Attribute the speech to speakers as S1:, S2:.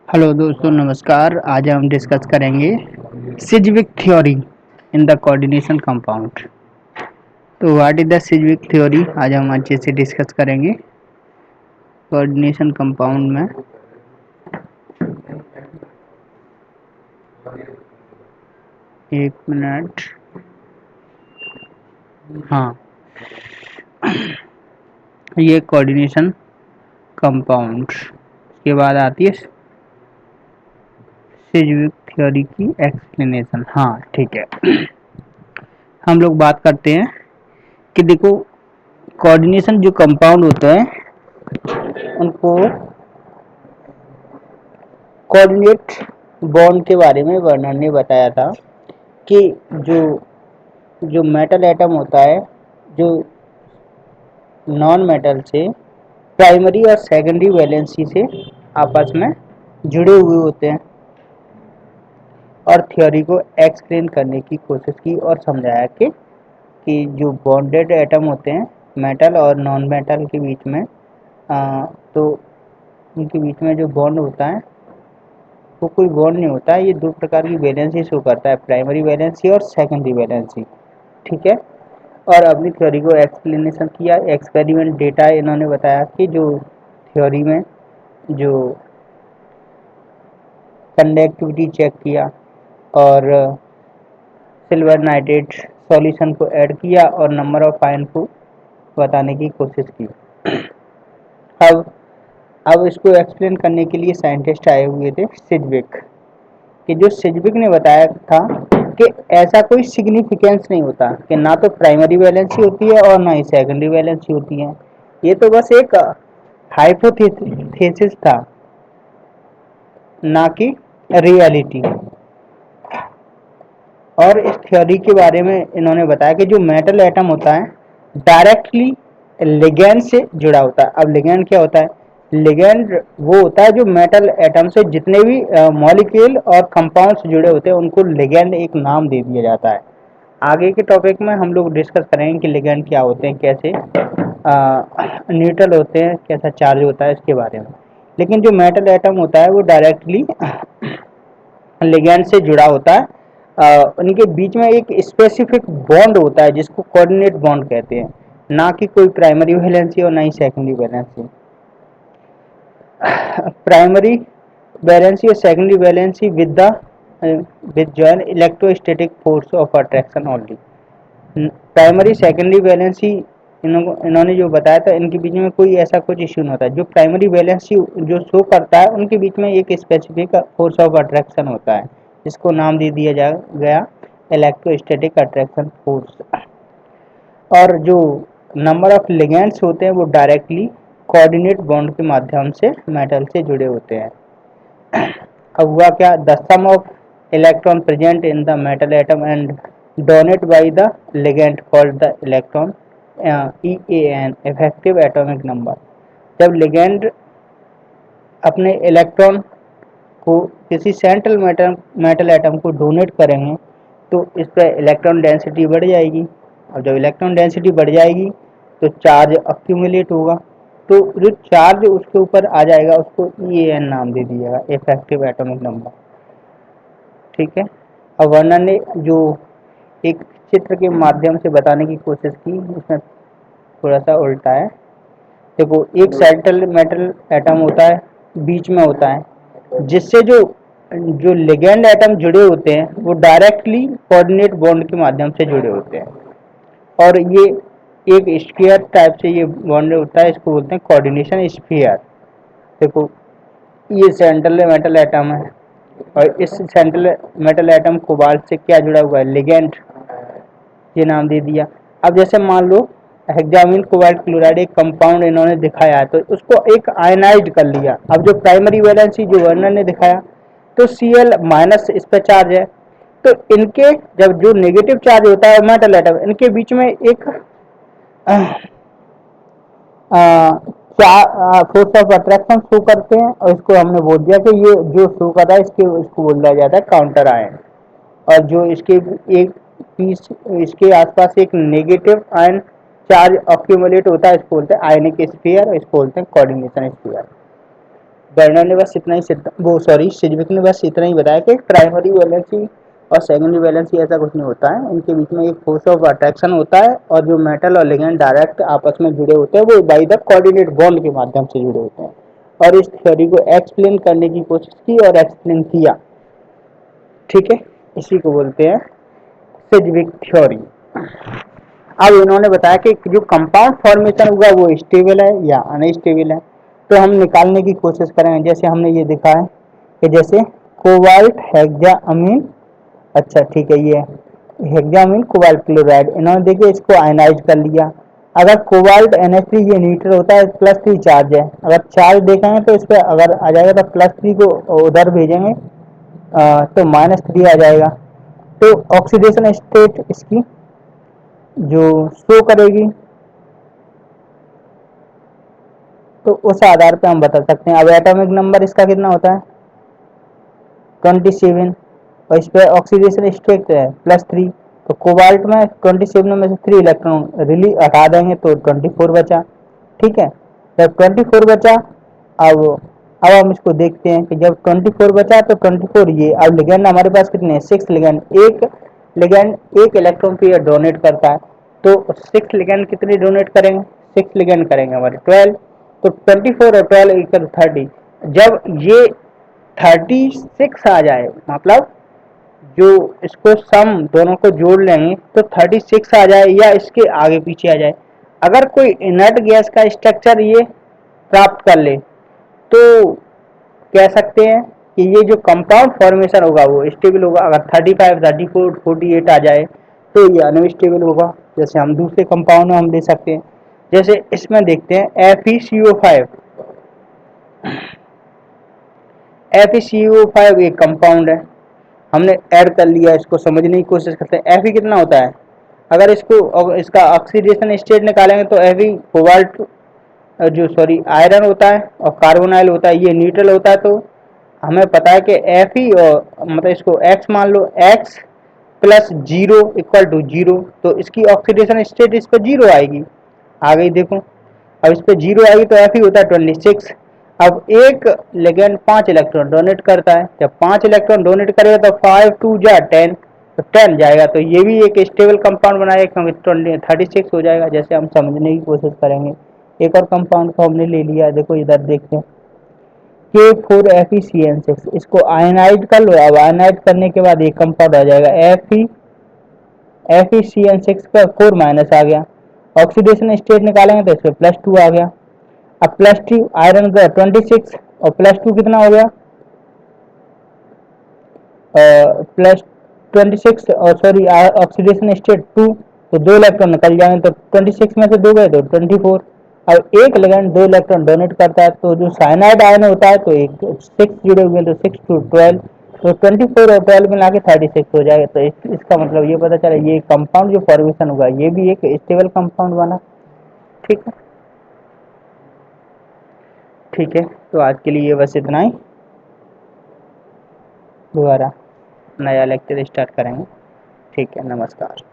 S1: Hello दोस्तों, नमस्कार। आज हम डिस्कस करेंगे Sidgwick theory in the coordination compound. तो what is the Sidgwick theory, आज हम अच्छे से डिस्कस करेंगे कोऑर्डिनेशन कंपाउंड में। एक मिनट। हाँ, ये कोऑर्डिनेशन कंपाउंड के बाद आती है सिज्विक थ्योरी की एक्सप्लेनेशन। हाँ, ठीक है। हम लोग बात करते हैं कि देखो, कोऑर्डिनेशन जो कंपाउंड होते हैं उनको कोऑर्डिनेट बॉन्ड के बारे में वर्णन ने बताया था कि जो जो मेटल एटम होता है, जो नॉन मेटल से प्राइमरी और सेकेंडरी वैलेंसी से आपस में जुड़े हुए होते हैं, और थ्योरी को एक्सप्लेन करने की कोशिश की और समझाया कि जो बॉन्डेड एटम होते हैं मेटल और नॉन मेटल के बीच में, तो उनके बीच में जो बॉन्ड होता है वो कोई बॉन्ड नहीं होता है। ये दो प्रकार की वैलेंसी शो करता है, प्राइमरी वैलेंसी और सेकेंडरी वैलेंसी। ठीक है। और अपनी थ्योरी को एक्सप्लेनेशन किया, एक्सपेरिमेंट डेटा इन्होंने बताया कि जो थ्योरी में जो कंडक्टिविटी चेक किया और सिल्वर नाइट्रेट सॉल्यूशन को ऐड किया और नंबर ऑफ आयन को बताने की कोशिश की। अब अब इसको एक्सप्लेन करने के लिए साइंटिस्ट आए हुए थे सिज्विक, कि जो सिज्विक ने बताया था कि ऐसा कोई सिग्निफिकेंस नहीं होता कि ना तो प्राइमरी वैलेंसी होती है और ना ही सेकेंडरी वैलेंसी होती है। ये तो बस एक हाइपोथेसिस था, ना कि रियलिटी। और इस थ्योरी के बारे में इन्होंने बताया कि जो मेटल एटम होता है डायरेक्टली लिगैंड से जुड़ा होता है। अब लिगैंड क्या होता है? लिगैंड वो होता है जो मेटल एटम से जितने भी मॉलिक्यूल और कंपाउंड्स जुड़े होते हैं उनको लिगैंड एक नाम दे दिया जाता है। आगे के टॉपिक में हम लोग डिस्कस करेंगे कि लिगैंड क्या होते हैं, कैसे न्यूट्रल होते हैं, कैसा चार्ज होता है, इसके बारे में। लेकिन जो मेटल एटम होता है वो डायरेक्टली लिगैंड से जुड़ा होता है। उनके बीच में एक स्पेसिफिक बॉन्ड होता है जिसको कोऑर्डिनेट बॉन्ड कहते हैं, ना कि कोई प्राइमरी वैलेंसी और ना ही सेकेंडरी वैलेंसी। प्राइमरी वैलेंसी और secondary valency with join electrostatic force of attraction only. Primary secondary valency इन्होंने जो बताया था, इनके बीच में कोई ऐसा कुछ इश्यू नहीं होता। जो प्राइमरी वैलेंसी जो शो करता है उनके बीच में एक स्पेसिफिक फोर्स ऑफ अट्रैक्शन होता है जिसको नाम दे दिया गया इलेक्ट्रोस्टैटिक अट्रैक्शन फोर्स। और जो नंबर ऑफ लिगेंड्स होते हैं वो डायरेक्टली कोऑर्डिनेट बॉन्ड के माध्यम से मेटल से जुड़े होते हैं। अब हुआ क्या? The sum of electron present in the metal atom and donate by the ligand called the electron EAN effective atomic number. जब लिगेंड अपने इलेक्ट्रॉन को किसी सेंट्रल मेटल एटम को डोनेट करेंगे तो इस पर इलेक्ट्रॉन डेंसिटी बढ़ जाएगी, और जब इलेक्ट्रॉन डेंसिटी बढ़ जाएगी तो चार्ज अक्यूमुलेट होगा। तो जो चार्ज उसके ऊपर आ जाएगा उसको EAN नाम दे दिया जाएगा, इफेक्टिव एटॉमिक नंबर। ठीक है। अब वर्णन ने जो एक चित्र के माध्यम से बताने की कोशिश की, उसमें थोड़ा सा उल्टा है। देखो, एक सेंट्रल मेटल एटम होता है, बीच में होता है, जिससे जो जो लिगेंड एटम जुड़े होते हैं वो डायरेक्टली कोऑर्डिनेट बॉन्ड के माध्यम से जुड़े होते हैं। और ये एक स्फीयर टाइप से ये बॉन्ड होता है, इसको बोलते हैं कोऑर्डिनेशन स्फीयर। देखो, ये सेंट्रल मेटल एटम है और इस सेंट्रल मेटल एटम कोबाल्ट से क्या जुड़ा हुआ है? लिगेंड, ये नाम दे दिया। अब जैसे मान लो हेक्सामिन कोबाल्ट क्लोराइड एक कंपाउंड इन्होंने दिखाया है, तो उसको एक आयनाइज्ड कर लिया। अब जो प्राइमरी वैलेंसी जो वर्णन ने दिखाया, तो Cl माइनस इस पर चार्ज है, तो इनके जब जो नेगेटिव चार्ज होता है मेटल एटम, इनके बीच में एक फोर्स ऑफ अट्रैक्शन शो करते हैं, और इसको हमने बोल दिया कि ये जो शो कर रहा है इसको बोल दिया जाता है काउंटर आयन। और जो इसके एक पीस इसके आसपास एक नेगेटिव आयन चार्ज अक्यूमुलेट होता है इसको बोलते हैं आयनिक स्फीयर और इसको बोलते हैं कोऑर्डिनेशन स्फीयर। बर्नर ने बस इतना ही वो सॉरी सिजविक ने बस इतना ही बताया कि प्राइमरी वैलेंसी और सेकेंडरी वैलेंसी ऐसा कुछ नहीं होता है, इनके बीच में एक फोर्स ऑफ अट्रैक्शन होता है और जो मेटल और लिगेंड डायरेक्ट आपस में जुड़े होते हैं वो बाई द कोऑर्डिनेट बॉन्ड के माध्यम से जुड़े होते हैं। और इस थ्योरी को एक्सप्लेन करने की कोशिश की और एक्सप्लेन किया, ठीक है, इसी को बोलते हैं सिजविक थ्योरी। अब इन्होंने बताया कि जो कंपाउंड फॉर्मेशन होगा वो स्टेबल है या अनस्टेबल है, तो हम निकालने की कोशिश करेंगे। जैसे हमने ये देखा है कि जैसे कोबाल्ट हेक्साअमीन, अच्छा ठीक है, ये हेक्साअमीन कोबाल्ट क्लोराइड, इन्होंने देखिए इसको आयनाइज कर लिया। अगर कोबाल्ट NH3 ये न्यूट्रल होता है, +3 चार्ज है, अगर चार्ज देखेंगे तो इस पर अगर आ जाएगा तो +3 को उधर भेजेंगे तो -3 आ जाएगा। तो ऑक्सीडेशन स्टेट इसकी जो शो करेगी, तो उस आधार पे हम बता सकते हैं। अब एटॉमिक नंबर इसका कितना होता है 27, और इस पे ऑक्सीडेशन स्टेट है +3, तो कोबाल्ट में 27 में से 3 इलेक्ट्रॉन रिलीज हटा देंगे तो 24 बचा, ठीक है। जब 24 बचा, अब हम इसको देखते हैं कि जब 24 बचा तो 24 ये, अब लिगेंड हमारे पास कितने हैं 6 लिगेंड, एक लिगेंड एक इलेक्ट्रॉन पेयर डोनेट करता है, तो 6 लिगेंड कितने डोनेट करेंगे, 6 लिगेंड करेंगे हमारे 12, तो 24 और 12 इक्वल 30। जब ये 36 आ जाए, मतलब जो इसको सम दोनों को जोड़ लेंगे तो 36 आ जाए या इसके आगे पीछे आ जाए, अगर कोई इनर्ट गैस का स्ट्रक्चर ये प्राप्त कर ले तो कह सकते हैं कि ये जो कंपाउंड फॉर्मेशन होगा वो स्टेबल होगा। अगर 35, 34, 48 आ जाए तो ये अनस्टेबल होगा। जैसे हम दूसरे कंपाउंड में हम दे सकते हैं, जैसे इसमें देखते हैं FeCO5, FeCO5 एक कंपाउंड है, हमने ऐड कर लिया, इसको समझने की कोशिश करते हैं। Fe कितना होता है, अगर इसका ऑक्सीडेशन स्टेट निकालेंगे तो Fe कोबाल्ट जो सॉरी आयरन होता है और कार्बोनाइल होता है, ये न्यूट्रल होता है, तो हमें पता है कि Fe और मतलब इसको X मान लो, X +0 = 0, तो इसकी ऑक्सीडेशन स्टेट इस पर 0 आएगी, आ गई देखो। अब इस पे 0 आएगी तो Fe होता है 26। अब एक लिगेंड 5 इलेक्ट्रॉन डोनेट करता है, जब 5 इलेक्ट्रॉन डोनेट करेगा तो 5 2 जा 10, तो 10 जाएगा, तो ये भी एक स्टेबल कंपाउंड बनाएगा क्योंकि 36 हो जाएगा। जैसे हम समझने की कोशिश करेंगे, एक और कंपाउंड को हमने ले लिया, देखो इधर देखते हैं K4FeCN6, इसको आयनाइज कर लो। अब आयनाइज करने के बाद एक कंपाउंड आ जाएगा FeCN6 का 4 माइनस आ गया, ऑक्सीडेशन स्टेट निकालेंगे तो इसमें +2 आ गया। अब +2 आयरन का 26 और +2 कितना हो गया, +26 और सॉरी ऑक्सीडेशन स्टेट 2, तो 2 इलेक्ट्रॉन निकल जाएंगे, तो 26 में से 2 गए तो 24। अब एक लिगेंड 2 इलेक्ट्रॉन डोनेट करता है, तो जो साइनाइड आयन होता है तो एक 6 जुड़े हुए, तो 6 2 12, तो 24 और 12 मिला के 36 हो जाएगा। तो इसका मतलब ये पता चला ये कंपाउंड जो फॉर्मेशन होगा ये भी एक स्टेबल कंपाउंड बना, ठीक है। ठीक है, तो आज के लिए बस इतना ही, दोबारा नया लेक्चर स्टार्ट करेंगे, ठीक है, नमस्कार।